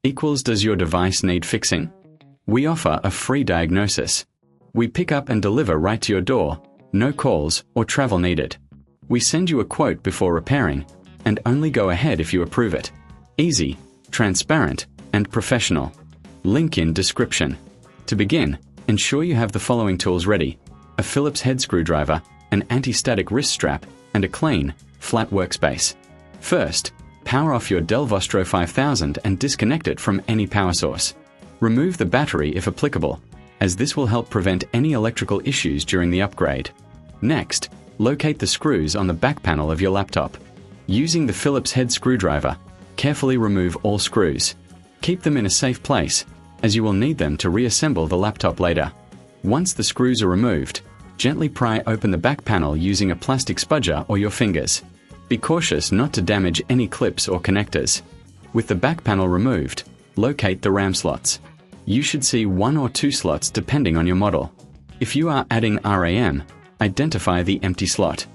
equals does your device need fixing? We offer a free diagnosis. We pick up and deliver right to your door, no calls or travel needed. We send you a quote before repairing, and only go ahead if you approve it. Easy, transparent, and professional. Link in description. To begin, ensure you have the following tools ready: a Phillips head screwdriver, an anti-static wrist strap, and a clean, flat workspace. First, power off your DELL Vostro 5000 and disconnect it from any power source. Remove the battery if applicable, as this will help prevent any electrical issues during the upgrade. Next, locate the screws on the back panel of your laptop. Using the Phillips head screwdriver, carefully remove all screws. Keep them in a safe place, as you will need them to reassemble the laptop later. Once the screws are removed, gently pry open the back panel using a plastic spudger or your fingers. Be cautious not to damage any clips or connectors. With the back panel removed, locate the RAM slots. You should see 1 or 2 slots depending on your model. If you are adding RAM, identify the empty slot.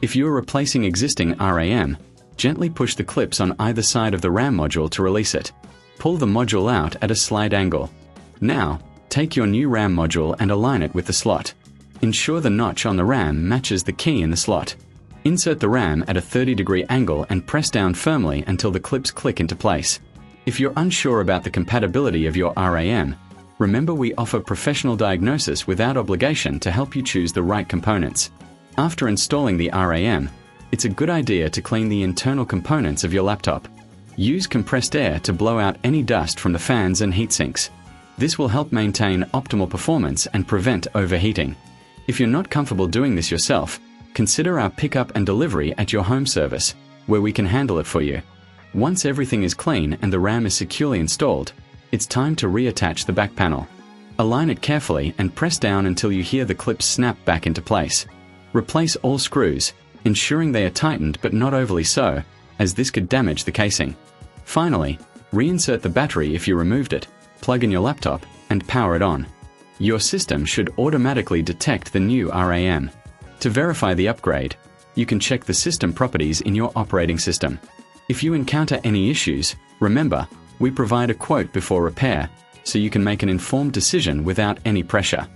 If you are replacing existing RAM, gently push the clips on either side of the RAM module to release it. Pull the module out at a slight angle. Now, take your new RAM module and align it with the slot. Ensure the notch on the RAM matches the key in the slot. Insert the RAM at a 30-degree angle and press down firmly until the clips click into place. If you're unsure about the compatibility of your RAM, remember we offer professional diagnosis without obligation to help you choose the right components. After installing the RAM, it's a good idea to clean the internal components of your laptop. Use compressed air to blow out any dust from the fans and heatsinks. This will help maintain optimal performance and prevent overheating. If you're not comfortable doing this yourself, consider our pickup and delivery at your home service, where we can handle it for you. Once everything is clean and the RAM is securely installed, it's time to reattach the back panel. Align it carefully and press down until you hear the clips snap back into place. Replace all screws, ensuring they are tightened but not overly so, as this could damage the casing. Finally, reinsert the battery if you removed it, plug in your laptop, and power it on. Your system should automatically detect the new RAM. To verify the upgrade, you can check the system properties in your operating system. If you encounter any issues, remember, we provide a quote before repair, so you can make an informed decision without any pressure.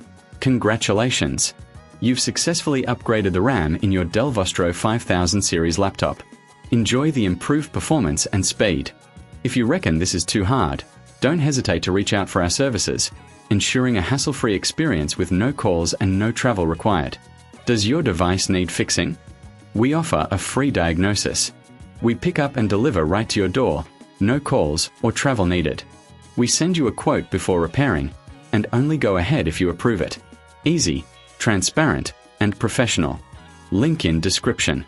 Congratulations! You've successfully upgraded the RAM in your DELL Vostro 5000 series laptop. Enjoy the improved performance and speed. If you reckon this is too hard, don't hesitate to reach out for our services, ensuring a hassle-free experience with no calls and no travel required. Does your device need fixing? We offer a free diagnosis. We pick up and deliver right to your door, no calls or travel needed. We send you a quote before repairing, and only go ahead if you approve it. Easy, transparent, and professional. Link in description.